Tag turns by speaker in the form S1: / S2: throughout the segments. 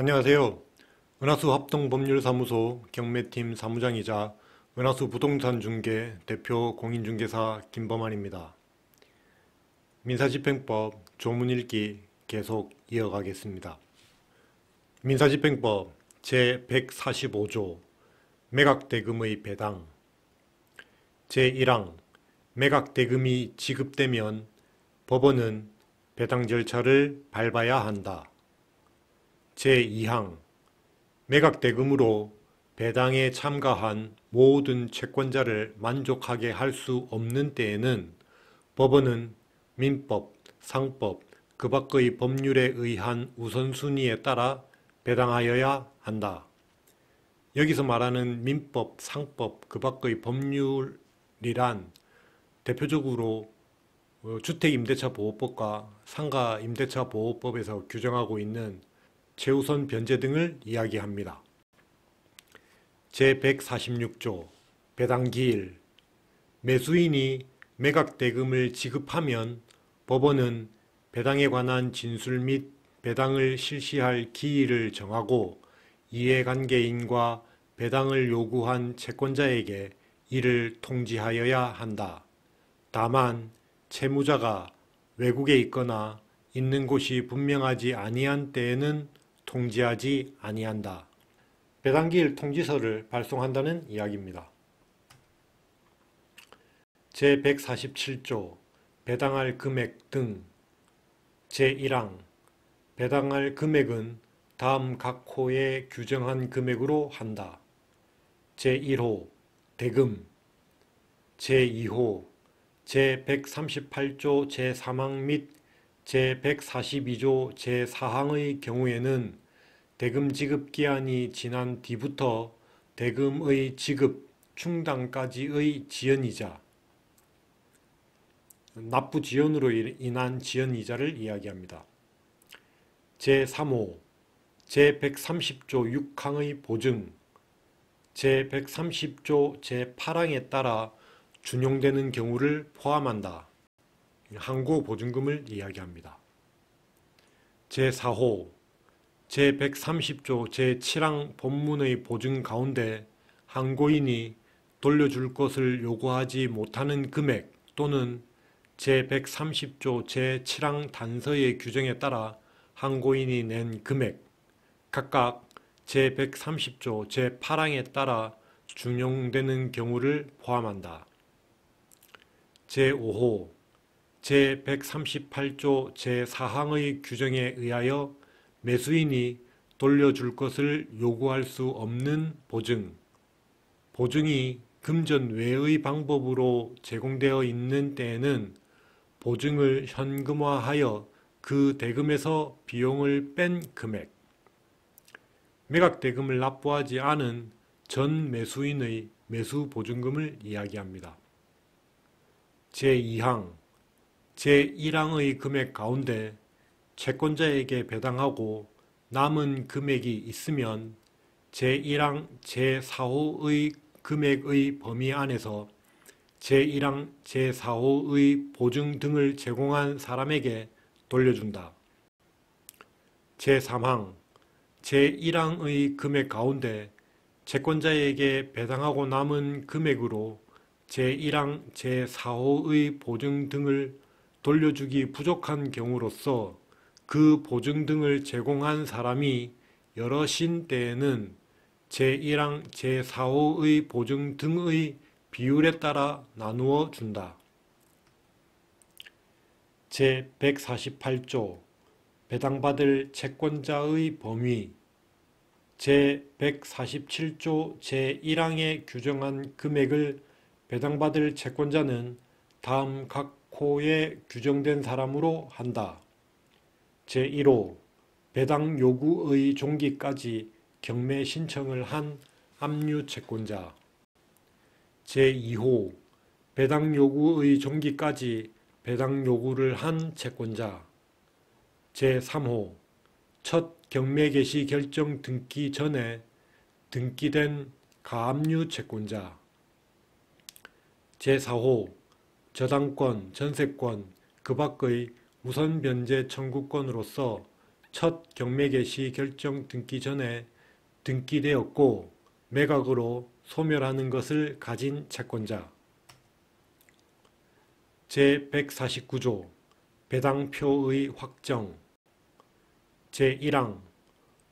S1: 안녕하세요. 은하수 합동법률사무소 경매팀 사무장이자 은하수 부동산중개 대표 공인중개사 김범환입니다. 민사집행법 조문 읽기 계속 이어가겠습니다. 민사집행법 제145조 매각대금의 배당 제1항 매각대금이 지급되면 법원은 배당 절차를 밟아야 한다. 제2항 매각대금으로 배당에 참가한 모든 채권자를 만족하게 할 수 없는 때에는 법원은 민법, 상법, 그 밖의 법률에 의한 우선순위에 따라 배당하여야 한다. 여기서 말하는 민법, 상법, 그 밖의 법률이란 대표적으로 주택임대차보호법과 상가임대차보호법에서 규정하고 있는 최우선 변제 등을 이야기합니다. 제146조 배당기일 매수인이 매각대금을 지급하면 법원은 배당에 관한 진술 및 배당을 실시할 기일을 정하고 이해관계인과 배당을 요구한 채권자에게 이를 통지하여야 한다. 다만 채무자가 외국에 있거나 있는 곳이 분명하지 아니한 때에는 통지하지 아니한다. 배당기일 통지서를 발송한다는 이야기입니다. 제147조 배당할 금액 등 제1항 배당할 금액은 다음 각 호에 규정한 금액으로 한다. 제1호 대금 제2호 제138조 제3항 및 제142조 제4항의 경우에는 대금 지급 기한이 지난 뒤부터 대금의 지급 충당까지의 지연이자 납부 지연으로 인한 지연이자를 이야기합니다. 제3호 제130조 6항의 보증 제130조 제8항에 따라 준용되는 경우를 포함한다. 항고 보증금을 이야기합니다. 제4호 제130조 제7항 본문의 보증 가운데 항고인이 돌려줄 것을 요구하지 못하는 금액 또는 제130조 제7항 단서의 규정에 따라 항고인이 낸 금액 각각 제130조 제8항에 따라 준용되는 경우를 포함한다. 제5호 제138조 제4항의 규정에 의하여 매수인이 돌려줄 것을 요구할 수 없는 보증, 보증이 금전 외의 방법으로 제공되어 있는 때에는 보증을 현금화하여 그 대금에서 비용을 뺀 금액, 매각대금을 납부하지 않은 전 매수인의 매수보증금을 이야기합니다. 제2항 제1항의 금액 가운데 채권자에게 배당하고 남은 금액이 있으면 제1항 제4호의 금액의 범위 안에서 제1항 제4호의 보증 등을 제공한 사람에게 돌려준다. 제3항 제1항의 금액 가운데 채권자에게 배당하고 남은 금액으로 제1항 제4호의 보증 등을 돌려주기 부족한 경우로서 그 보증 등을 제공한 사람이 여럿인 때에는 제1항 제4호의 보증 등의 비율에 따라 나누어 준다. 제148조 배당받을 채권자의 범위 제147조 제1항에 규정한 금액을 배당받을 채권자는 다음 각 호에 규정된 사람으로 한다. 제1호 배당 요구의 종기까지 경매 신청을 한 압류 채권자 제2호 배당 요구의 종기까지 배당 요구를 한 채권자 제3호 첫 경매 개시 결정 등기 전에 등기된 가압류 채권자 제4호 저당권, 전세권, 그 밖의 우선 변제 청구권으로서 첫 경매 개시 결정 등기 전에 등기되었고 매각으로 소멸하는 것을 가진 채권자. 제149조 배당표의 확정. 제1항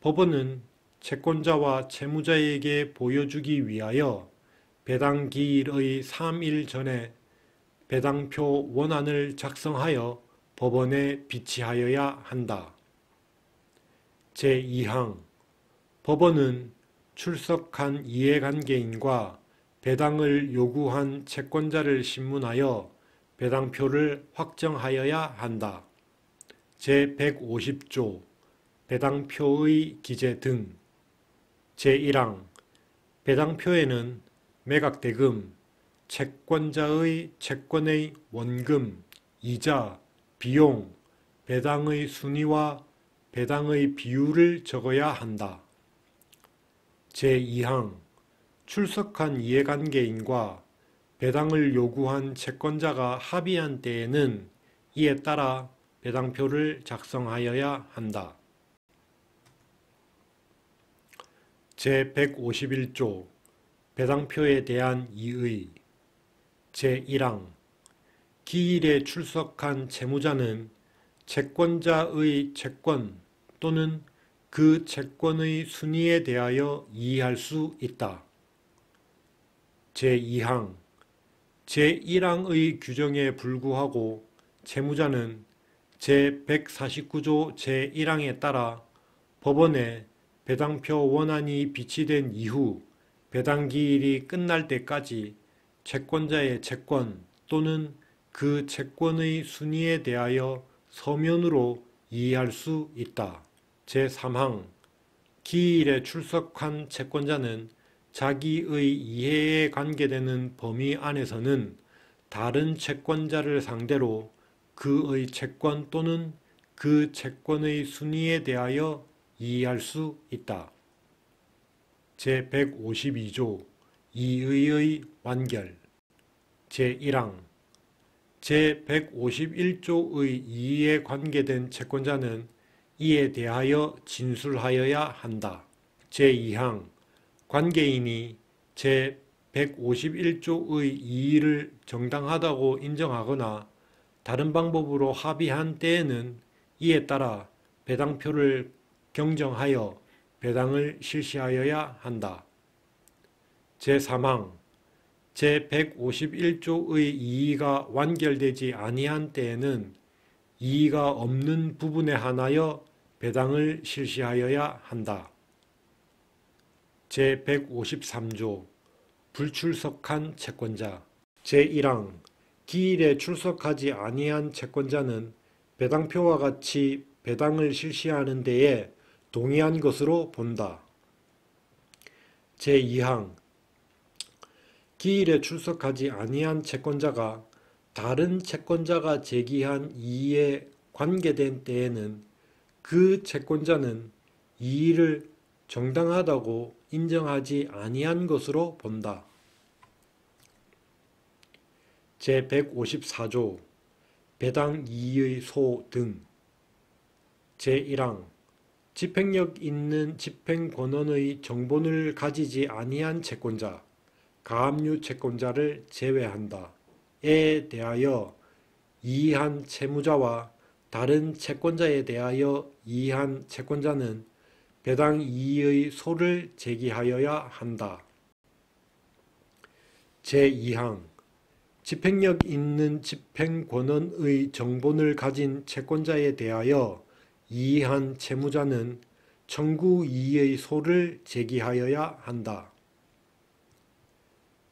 S1: 법원은 채권자와 채무자에게 보여주기 위하여 배당기일의 3일 전에 배당표 원안을 작성하여 법원에 비치하여야 한다. 제2항 법원은 출석한 이해관계인과 배당을 요구한 채권자를 신문하여 배당표를 확정하여야 한다. 제150조 배당표의 기재 등. 제1항 배당표에는 매각대금, 채권자의 채권의 원금, 이자, 비용, 배당의 순위와 배당의 비율을 적어야 한다. 제2항 출석한 이해관계인과 배당을 요구한 채권자가 합의한 때에는 이에 따라 배당표를 작성하여야 한다. 제151조 배당표에 대한 이의. 제1항 기일에 출석한 채무자는 채권자의 채권 또는 그 채권의 순위에 대하여 이의할 수 있다. 제2항 제1항의 규정에 불구하고 채무자는 제149조 제1항에 따라 법원에 배당표 원안이 비치된 이후 배당기일이 끝날 때까지 채권자의 채권 또는 그 채권의 순위에 대하여 서면으로 이의할 수 있다. 제3항 기일에 출석한 채권자는 자기의 이해에 관계되는 범위 안에서는 다른 채권자를 상대로 그의 채권 또는 그 채권의 순위에 대하여 이의할 수 있다. 제152조 이의의 완결. 제1항 제151조의 이의에 관계된 채권자는 이에 대하여 진술하여야 한다. 제2항 관계인이 제151조의 이의를 정당하다고 인정하거나 다른 방법으로 합의한 때에는 이에 따라 배당표를 경정하여 배당을 실시하여야 한다. 제3항 제151조의 이의가 완결되지 아니한 때에는 이의가 없는 부분에 한하여 배당을 실시하여야 한다. 제153조 불출석한 채권자. 제1항 기일에 출석하지 아니한 채권자는 배당표와 같이 배당을 실시하는 데에 동의한 것으로 본다. 제2항 기일에 출석하지 아니한 채권자가 다른 채권자가 제기한 이의에 관계된 때에는 그 채권자는 이의를 정당하다고 인정하지 아니한 것으로 본다. 제154조 배당 이의 소 등. 제1항 집행력 있는 집행권원의 정본을 가지지 아니한 채권자, 가압류 채권자를 제외한다. 에 대하여 이의한 채무자와 다른 채권자에 대하여 이의한 채권자는 배당 이의의 소를 제기하여야 한다. 제2항 집행력 있는 집행권원의 정본을 가진 채권자에 대하여 이의한 채무자는 청구 이의의 소를 제기하여야 한다.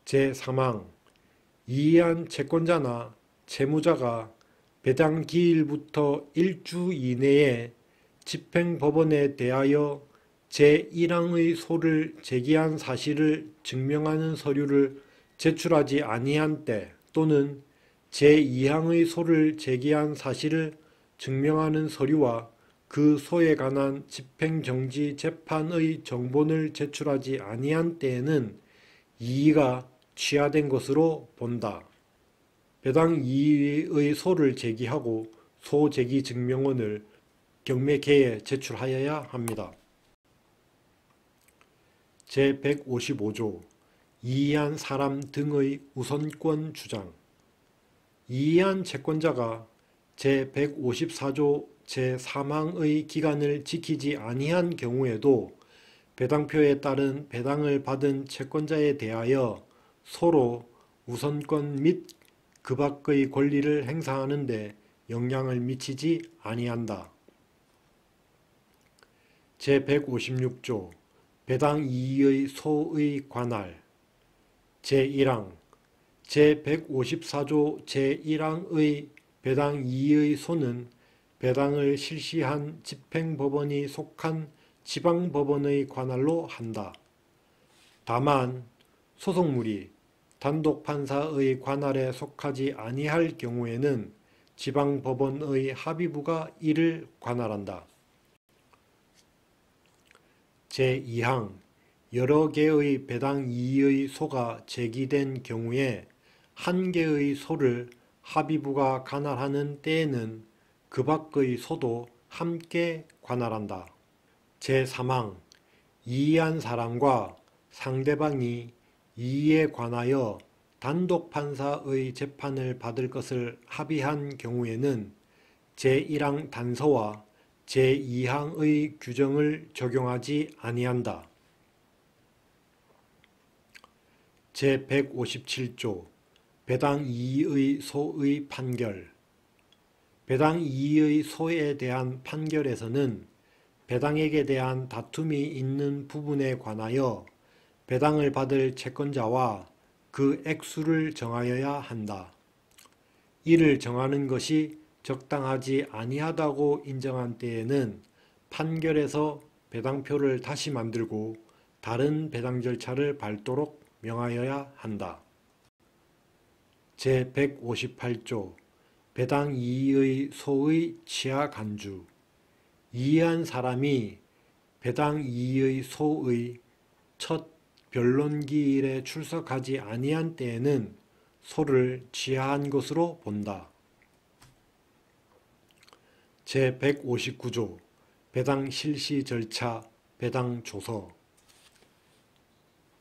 S1: 제3항 이의한 채권자나 채무자가 배당 기일부터 1주 이내에 집행법원에 대하여 제1항의 소를 제기한 사실을 증명하는 서류를 제출하지 아니한 때 또는 제2항의 소를 제기한 사실을 증명하는 서류와 그 소에 관한 집행정지 재판의 정본을 제출하지 아니한 때에는 이의가 취하된 것으로 본다. 배당 이의의 소를 제기하고 소 제기 증명원을 경매계에 제출하여야 합니다. 제155조 이의한 사람 등의 우선권 주장. 이의한 채권자가 제154조 제3항의 기간을 지키지 아니한 경우에도 배당표에 따른 배당을 받은 채권자에 대하여 소로 우선권 및 그 밖의 권리를 행사하는 데 영향을 미치지 아니한다. 제156조 배당 이의의 소의 관할. 제1항 제154조 제1항의 배당 이의의 소는 배당을 실시한 집행법원이 속한 지방법원의 관할로 한다. 다만 소송물이 단독판사의 관할에 속하지 아니할 경우에는 지방법원의 합의부가 이를 관할한다. 제2항 여러 개의 배당 이의의 소가 제기된 경우에 한 개의 소를 합의부가 관할하는 때에는 그 밖의 소도 함께 관할한다. 제3항 이의한 사람과 상대방이 이의에 관하여 단독판사의 재판을 받을 것을 합의한 경우에는 제1항 단서와 제2항의 규정을 적용하지 아니한다. 제157조 배당 이의의 소의 판결. 배당 이의의 소에 대한 판결에서는 배당액에 대한 다툼이 있는 부분에 관하여 배당을 받을 채권자와 그 액수를 정하여야 한다. 이를 정하는 것이 적당하지 아니하다고 인정한 때에는 판결에서 배당표를 다시 만들고 다른 배당 절차를 밟도록 명하여야 한다. 제158조 배당 이의의 소의 취하 간주. 이의한 사람이 배당 이의의 소의 첫 변론기일에 출석하지 아니한 때에는 소를 취하한 것으로 본다. 제159조 배당 실시 절차 배당 조서.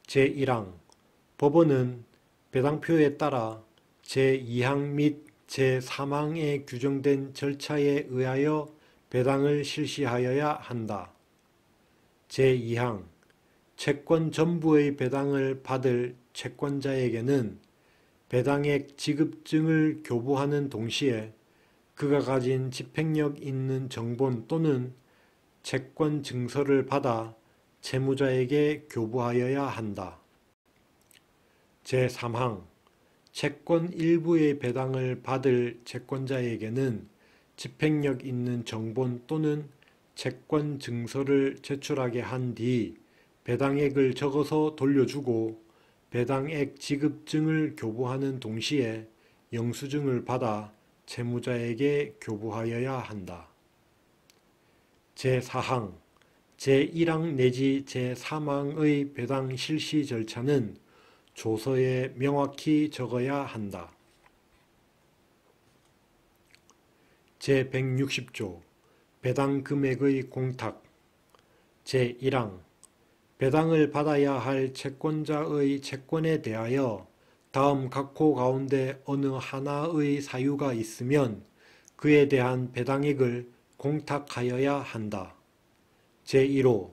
S1: 제1항 법원은 배당표에 따라 제2항 및 제3항에 규정된 절차에 의하여 배당을 실시하여야 한다. 제2항 채권 전부의 배당을 받을 채권자에게는 배당액 지급증을 교부하는 동시에 그가 가진 집행력 있는 정본 또는 채권 증서를 받아 채무자에게 교부하여야 한다. 제3항 채권 일부의 배당을 받을 채권자에게는 집행력 있는 정본 또는 채권 증서를 제출하게 한 뒤 배당액을 적어서 돌려주고 배당액 지급증을 교부하는 동시에 영수증을 받아 채무자에게 교부하여야 한다. 제4항 제1항 내지 제3항의 배당 실시 절차는 조서에 명확히 적어야 한다. 제160조 배당 금액의 공탁. 제1항 배당을 받아야 할 채권자의 채권에 대하여 다음 각호 가운데 어느 하나의 사유가 있으면 그에 대한 배당액을 공탁하여야 한다. 제1호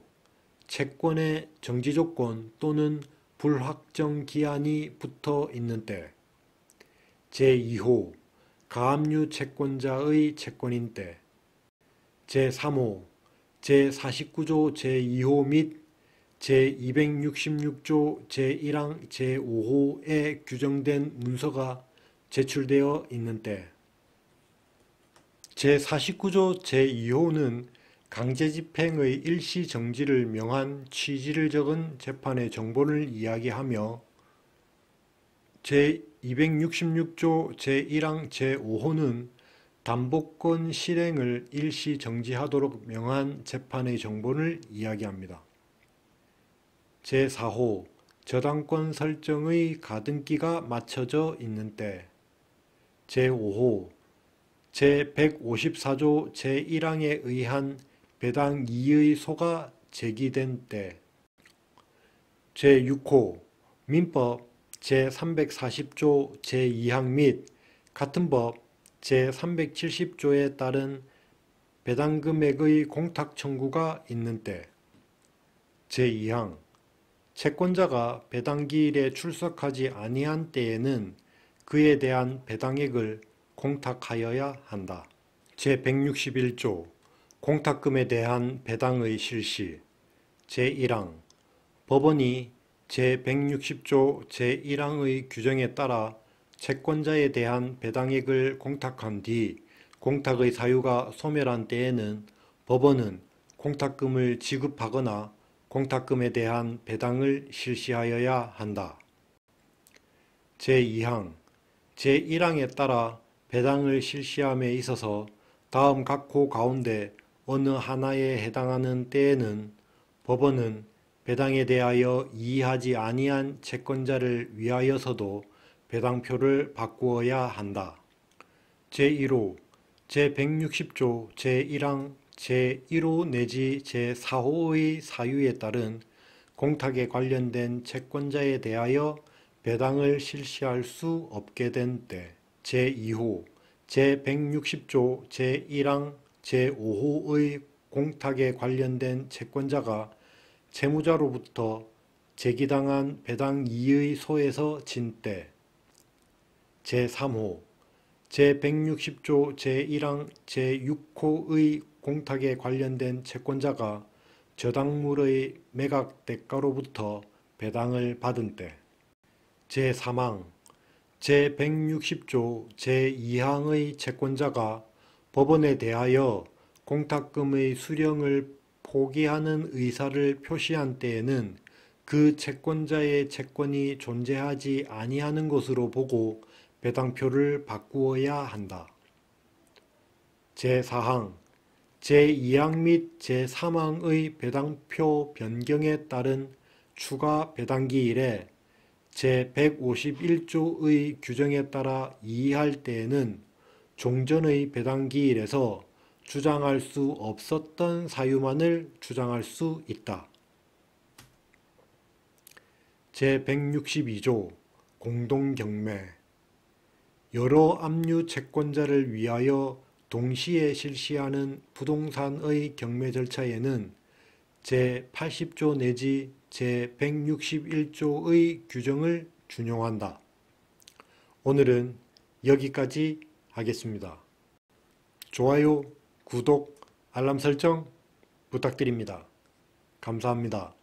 S1: 채권의 정지조건 또는 불확정 기한이 붙어 있는 때. 제2호 가압류 채권자의 채권인 때. 제3호 제49조 제2호 및 제266조 제1항 제5호에 규정된 문서가 제출되어 있는 때. 제49조 제2호는 강제집행의 일시정지를 명한 취지를 적은 재판의 정본을 이야기하며 제266조 제1항 제5호는 담보권 실행을 일시정지하도록 명한 재판의 정본을 이야기합니다. 제4호 저당권 설정의 가등기가 맞춰져 있는 때. 제5호 제154조 제1항에 의한 배당 2의 소가 제기된 때 제6호 민법 제340조 제2항 및 같은 법 제370조에 따른 배당금액의 공탁 청구가 있는 때 제2항 채권자가 배당기일에 출석하지 아니한 때에는 그에 대한 배당액을 공탁하여야 한다. 제161조 공탁금에 대한 배당의 실시 제1항 법원이 제160조 제1항의 규정에 따라 채권자에 대한 배당액을 공탁한 뒤 공탁의 사유가 소멸한 때에는 법원은 공탁금을 지급하거나 공탁금에 대한 배당을 실시하여야 한다. 제2항 제1항에 따라 배당을 실시함에 있어서 다음 각호 가운데 어느 하나에 해당하는 때에는 법원은 배당에 대하여 이의하지 아니한 채권자를 위하여서도 배당표를 바꾸어야 한다. 제1호 제160조 제1항 제1호 내지 제4호의 사유에 따른 공탁에 관련된 채권자에 대하여 배당을 실시할 수 없게 된 때 제2호 제160조 제1항 제5호의 공탁에 관련된 채권자가 채무자로부터 제기당한 배당 2의 소에서 진 때 제3호 제160조 제1항 제6호의 공탁에 관련된 채권자가 저당물의 매각 대가로부터 배당을 받은 때 제3항 제160조 제2항의 채권자가 법원에 대하여 공탁금의 수령을 포기하는 의사를 표시한 때에는 그 채권자의 채권이 존재하지 아니하는 것으로 보고 배당표를 바꾸어야 한다. 제4항 제2항 및 제3항의 배당표 변경에 따른 추가 배당기일에 제151조의 규정에 따라 이의할 때에는 종전의 배당기일에서 주장할 수 없었던 사유만을 주장할 수 있다. 제162조 공동경매 여러 압류 채권자를 위하여 동시에 실시하는 부동산의 경매 절차에는 제80조 내지 제161조의 규정을 준용한다. 오늘은 여기까지 하겠습니다. 좋아요, 구독, 알람 설정 부탁드립니다. 감사합니다.